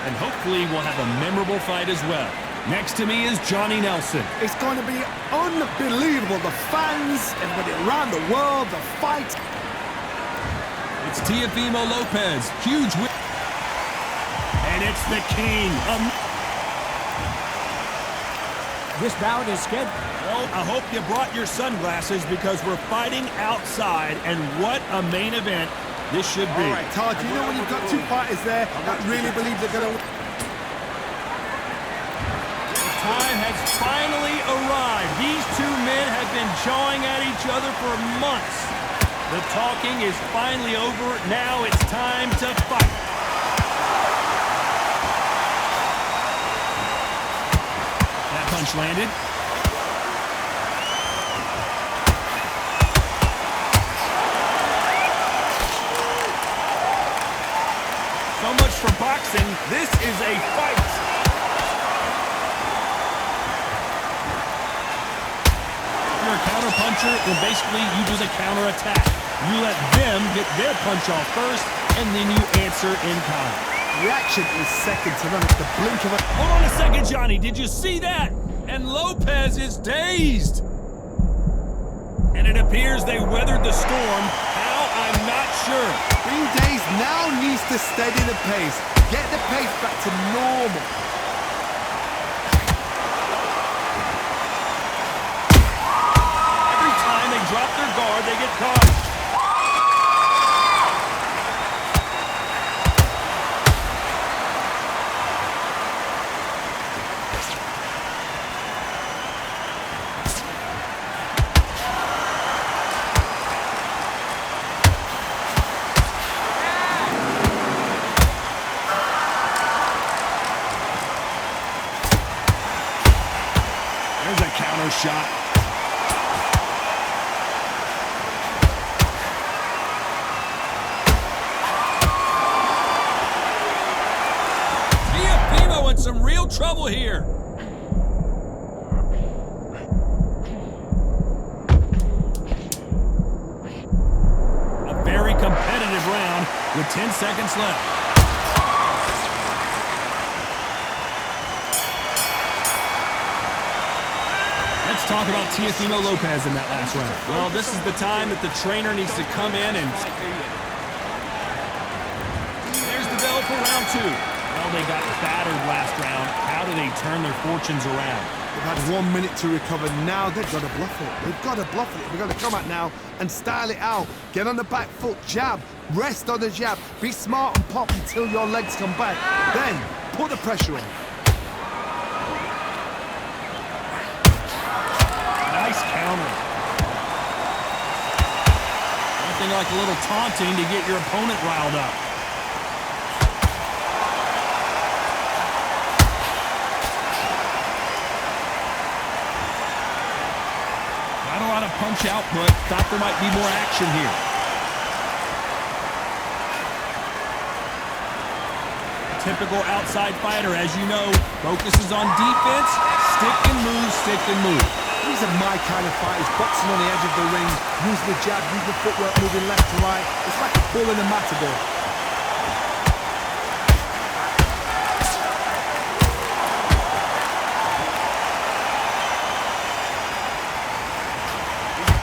and hopefully we'll have a memorable fight as well. Next to me is Johnny Nelson. It's going to be unbelievable. The fans, everybody around the world, the fight. It's Teofimo Lopez. Huge win. And it's the king. This bout is scheduled. Well, I hope you brought your sunglasses because we're fighting outside, and what a main event this should be. All right, Todd, you know when you've got two fighters there that really believe they're going to... Time has finally arrived. These two men have been jawing at each other for months. The talking is finally over. Now it's time to fight. That punch landed. So much for boxing. This is a fight. You're a counter puncher, then basically you do the counter attack. You let them get their punch off first, and then you answer in kind. Reaction is second to none. It's the blink of a... Hold on a second, Johnny. Did you see that? And Lopez is dazed. And it appears they weathered the storm. How? I'm not sure. Being dazed now needs to steady the pace. Get the pace back to normal. Drop their guard, they get caught. There's a counter shot. Some real trouble here. A very competitive round with 10 seconds left. Let's talk about Teofimo Lopez in that last round. Well, this is the time that the trainer needs to come in and... There's the bell for round two. Well, they got battered last round. How do they turn their fortunes around? They've had 1 minute to recover. Now they've got to bluff it. They've got to bluff it. They've got to come out now and style it out. Get on the back foot, jab, rest on the jab. Be smart and pop until your legs come back. Then, put the pressure on. Nice counter. Nothing like a little taunting to get your opponent riled up. Punch output. Thought there might be more action here. Typical outside fighter, as you know, focuses on defense, stick and move, stick and move. These are my kind of fighters, boxing on the edge of the ring, use the jab, use the footwork, moving left to right. It's like a bull in a matador.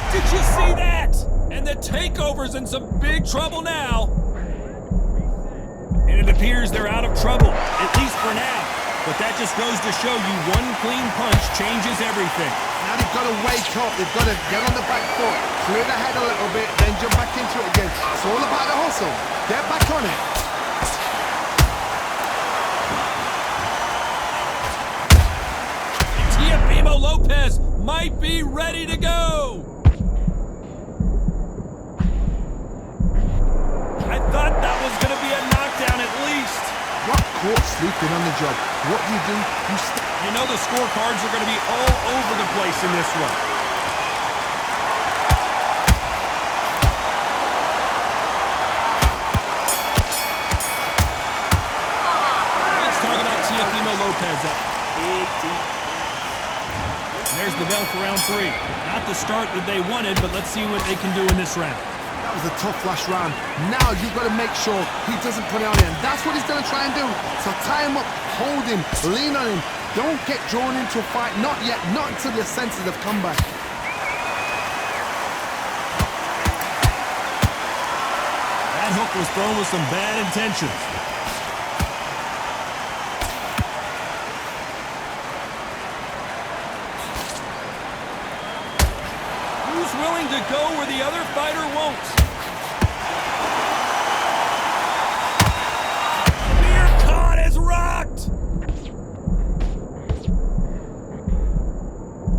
Did you see that? And the takeover's in some big trouble now. And it appears they're out of trouble, at least for now. But that just goes to show you one clean punch changes everything. Now they've got to wake up. They've got to get on the back foot, clear the head a little bit, then jump back into it again. It's all about the hustle. Get back on it. Teofimo Lopez might be ready to go. I thought that was going to be a knockdown at least. Got caught sleeping on the job. What do? You know the scorecards are going to be all over the place in this one. Let's talk about Teofimo Lopez up. There's the bell for round three. Not the start that they wanted, but let's see what they can do in this round. That was a tough last round. Now you've got to make sure he doesn't put it on him. That's what he's going to try and do. So tie him up, hold him, lean on him. Don't get drawn into a fight. Not yet. Not until your senses have come back. That hook was thrown with some bad intentions. Who's willing to go where the other fighter won't? Amir Khan is rocked!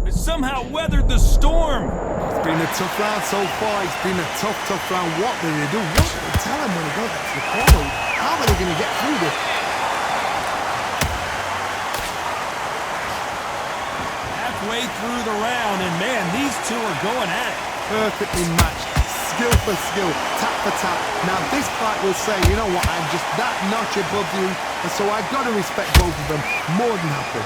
Has somehow weathered the storm. It's been a tough round so far. It's been a tough round. What do they do? What do they tell him when he goes back to the corner? How are they going to get through this? Halfway through the round, and man, these two are going at it. Perfectly matched. Skill for skill. Tap for tap. Now this fight will say, you know what, I'm just that notch above you, and so I've got to respect both of them more than happy.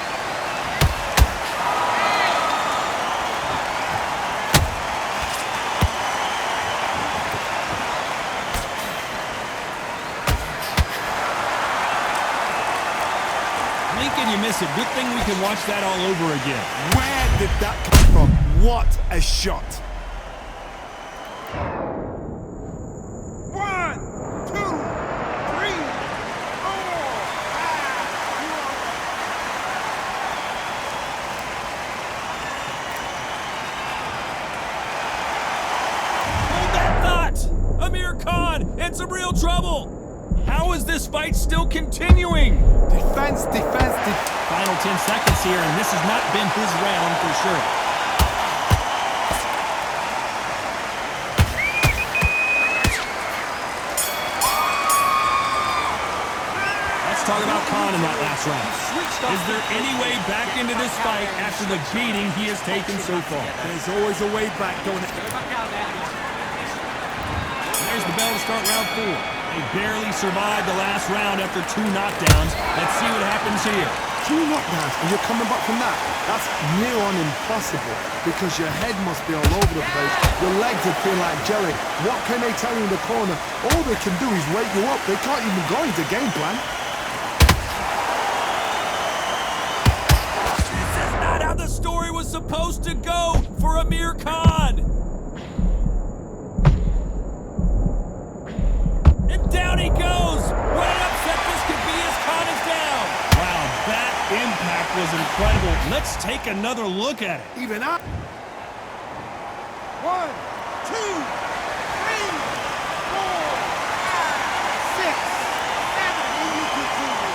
You miss it. Good thing we can watch that all over again. Where did that come from? What a shot. 1, 2, 3, 4, 5. Hold that thought! Amir Khan in some real trouble! How is this fight still continuing? Defense. Final 10 seconds here, and this has not been his round for sure. Let's talk about Khan in that last round. Is there any way back into this fight after the beating he has taken so far? There's always a way back, don't it? There's the bell to start round 4. They barely survived the last round after 2 knockdowns. Let's see what happens here. 2 knockdowns and you're coming back from that. That's near on impossible because your head must be all over the place. Your legs would feel like jelly. What can they tell you in the corner? All they can do is wake you up. They can't even go into game plan. This is not how the story was supposed to go for Amir Khan. Down he goes! What an upset this could be as Khan is down! Wow, that impact was incredible. Let's take another look at it. Even up. 1, 2, 3, 4, 5, 6, 7, and you continue.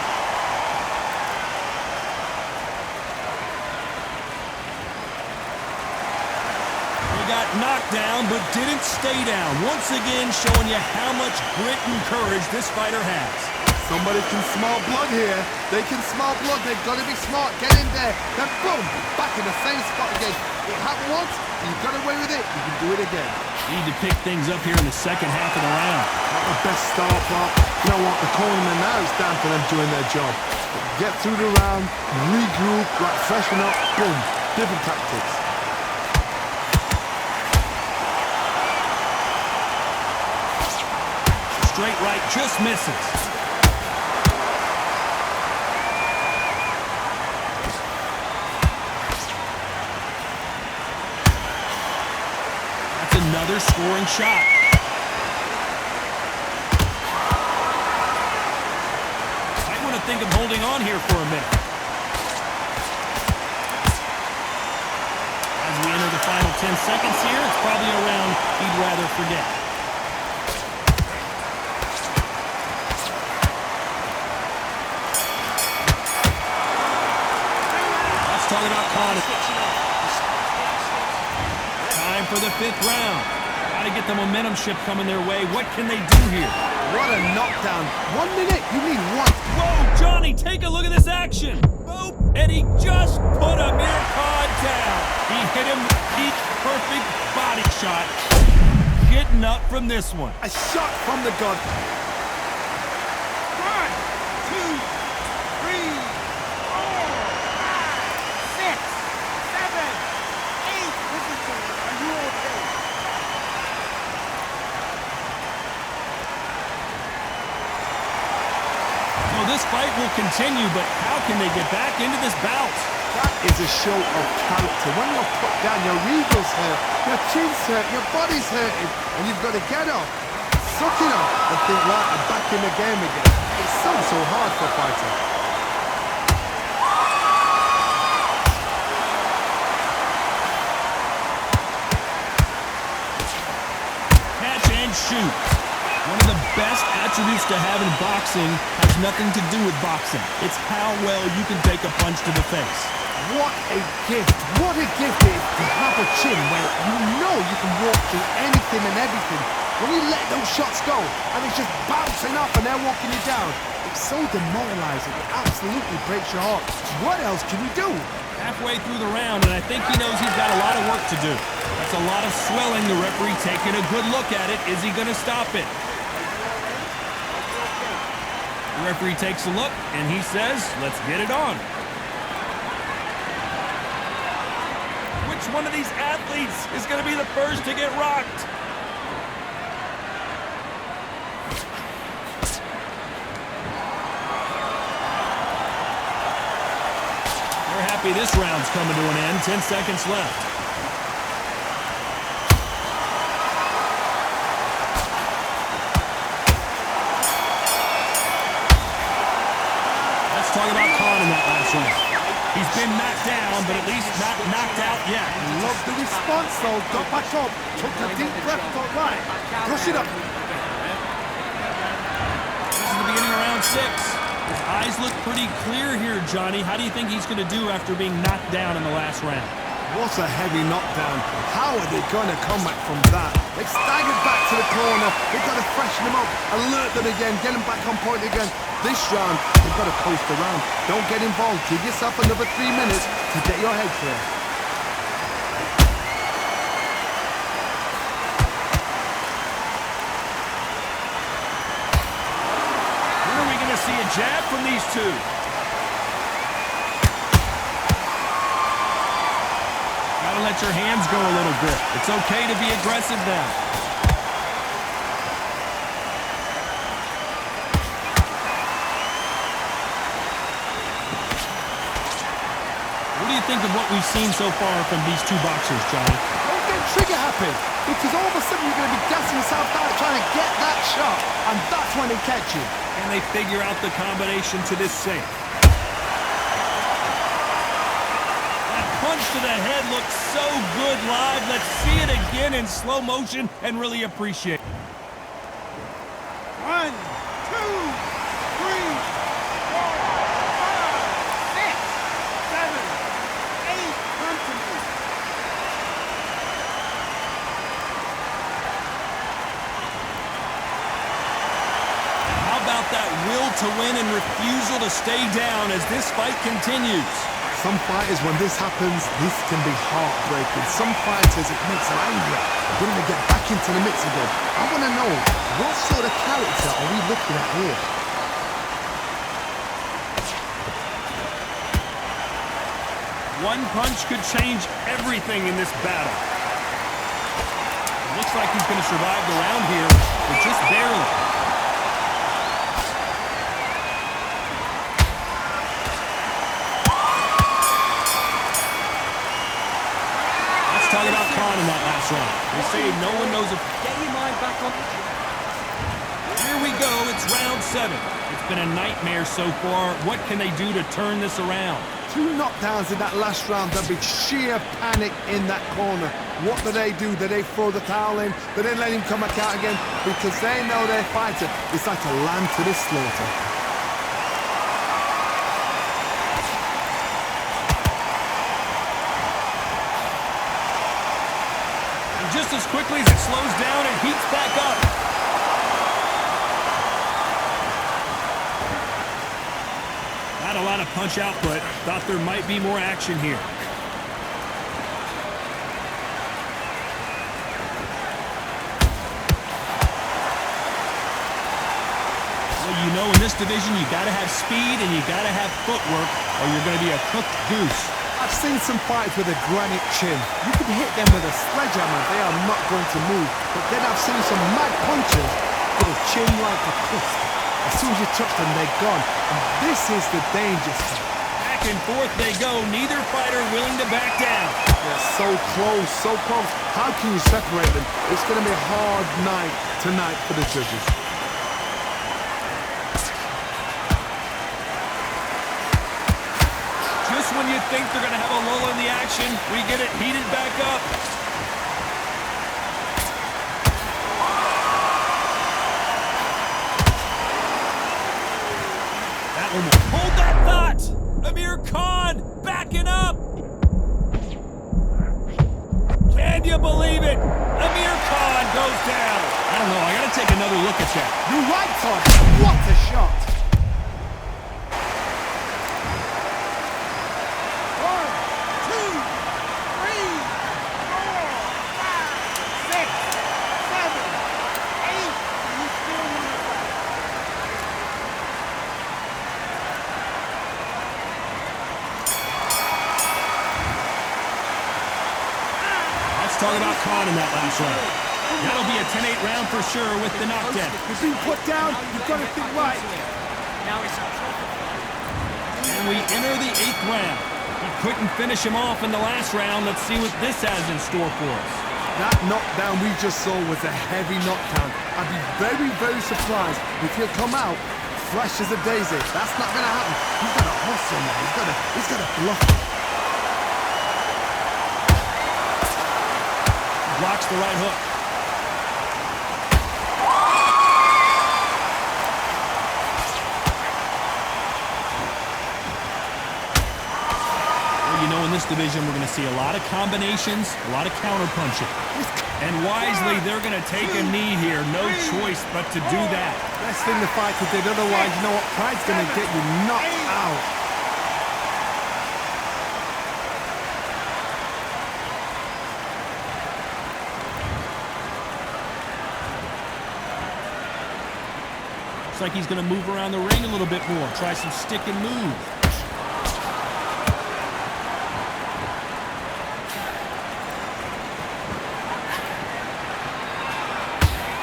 He got knocked down, but didn't stay down. Once again, showing you how much grit and courage this fighter has. Somebody can smell blood here. They can smell blood. They've got to be smart. Get in there. Then boom, back in the same spot again. It happened once. You got away with it. You can do it again. Need to pick things up here in the second half of the round. Not the best start, but you know what? The cornerman now is down for them doing their job. Get through the round, regroup, like freshen up. Boom, different tactics. Straight right, just misses. That's another scoring shot. Might want to think of holding on here for a minute. As we enter the final 10 seconds here, it's probably a round he'd rather forget. Talking about Khan. Time for the 5th round. Got to get the momentum shift coming their way. What can they do here? What a knockdown. 1 minute. You need 1. Whoa, Johnny, take a look at this action. Boop, and he just put Amir Khan down. He hit him with the perfect body shot. Getting up from this one. A shot from the god. 1, 2, 3, 4, 5, 6, 7, 8. Listen to me. Are you okay? continue, but how can they get back into this bout? That is a show of character. When you're put down, your ego's hurt, your chin's hurt, your body's hurting, and you've got to get up, suck it up, and think, right, I'm back in the game again. It's so hard for a fighter. Catch and shoot. One of the best attributes to have in boxing has nothing to do with boxing. It's how well you can take a punch to the face. What a gift. What a gift it is to have a chin where you know you can walk through anything and everything. When you let those shots go and it's just bouncing up and they're walking you down, it's so demoralizing. It absolutely breaks your heart. What else can you do? Halfway through the round, and I think he knows he's got a lot of work to do. That's a lot of swelling. The referee taking a good look at it. Is he going to stop it? The referee takes a look, and he says, let's get it on. Which one of these athletes is going to be the first to get rocked? They're happy this round's coming to an end. 10 seconds left. Let's talk about Khan in that last round. He's been knocked down, but at least not knocked out yet. Love the response though. Got back up. Took a deep breath. Thought, right, brush it up. This is the beginning of round 6. His eyes look pretty clear here, Johnny. How do you think he's going to do after being knocked down in the last round? What a heavy knockdown. How are they going to come back from that? They've staggered back to the corner. They've got to freshen them up, alert them again, get them back on point again. This round, they've got to coast around. Don't get involved. Give yourself another 3 minutes to get your head clear. When are we going to see a jab from these two? Gotta let your hands go a little bit. It's okay to be aggressive now. What do you think of what we've seen so far from these two boxers, Johnny? Don't get trigger happy, because all of a sudden you're going to be gassing yourself out trying to get that shot, and that's when they catch you. Can they figure out the combination to this safe? That punch to the head looks so good live. Let's see it again in slow motion and really appreciate it. 1, 2, 3, 4, 5, 6, 7, 8. Continue. How about that will to win and refusal to stay down as this fight continues? Some fighters, when this happens, this can be heartbreaking. Some fighters, it makes them angry. They're going to get back into the mix again. I want to know, what sort of character are we looking at here? One punch could change everything in this battle. It looks like he's going to survive the round here, but just barely. Let's talk about Khan in that last round. They say no one knows if... Get your mind back on. Here we go, it's round 7. It's been a nightmare so far. What can they do to turn this around? 2 knockdowns in that last round. There'll be sheer panic in that corner. What do? Do they throw the towel in? Do they let him come back out again? Because they know their fighter is like a lamb to the slaughter. And just as quickly as it slows down, it heats back up. Not a lot of punch output. Thought there might be more action here. Well, you know, in this division, you got to have speed and you got to have footwork, or you're going to be a cooked goose. I've seen some fights with a granite chin. You can hit them with a sledgehammer, they are not going to move. But then I've seen some mad punches with a chin like a crust. As soon as you touch them, they're gone. And this is the danger zone. Back and forth they go, neither fighter willing to back down. They're so close, so close. How can you separate them? It's going to be a hard night tonight for the judges. Just when you think they're going to have a lull in the action, we get it heated back up. That one will hold that thought. Amir Khan backing up. Can you believe it? Amir Khan goes down. I don't know. I got to take another look at that. You're right, Todd. What a shot. 1, 2, 3, 4, 5, 6, 7, 8. Talk about Khan in that last round. That'll be a 10-8 round for sure with the knockdown. You've been put down. You've got to think right. And we enter the 8th round. He couldn't finish him off in the last round. Let's see what this has in store for us. That knockdown we just saw was a heavy knockdown. I'd be very, very surprised if he'll come out fresh as a daisy. That's not going to happen. He's got to hustle now. He's got to bluff it. Blocks the right hook. Well, you know, in this division, we're going to see a lot of combinations, a lot of counter-punching. And wisely, they're going to take a knee here. No choice but to do that. Best thing the fighter did. Otherwise, you know what? Pride's going to get you knocked out. Looks like he's going to move around the ring a little bit more. Try some stick and move.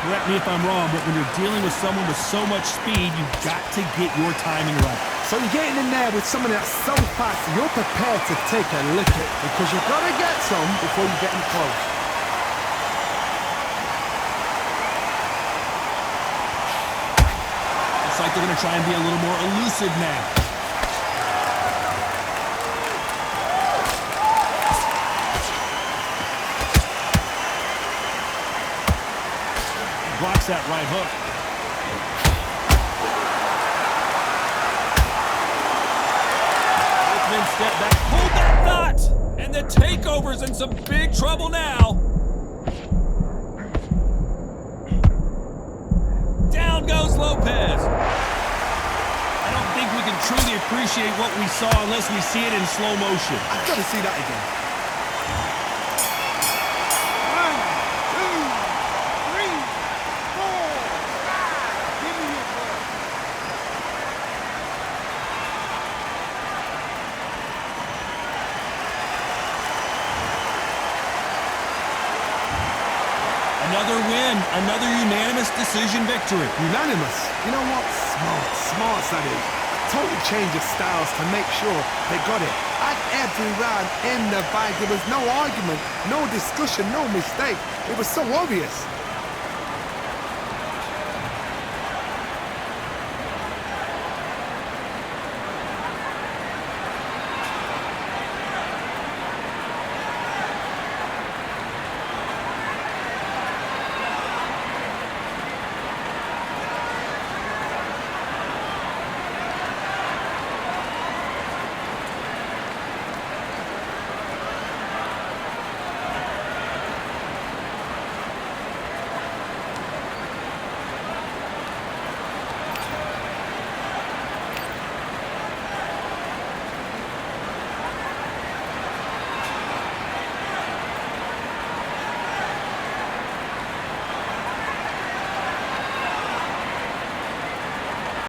Correct me if I'm wrong, but when you're dealing with someone with so much speed, you've got to get your timing right. So you're getting in there with someone that's so fast, you're prepared to take a lick it because you've got to get some before you get in close. Looks like they're going to try and be a little more elusive now. Blocks that right hook. Both step back. Hold that thought! And the takeover's in some big trouble now. Down goes Lopez. I don't think we can truly appreciate what we saw unless we see it in slow motion. I've got to see that again. 1, 2, 3, 4, 5. Give me your ball. Another win, another unanimous decision victory. Unanimous. You know what? Smart, that is. Total change of styles to make sure they got it. At every round in the fight, there was no argument, no discussion, no mistake. It was so obvious.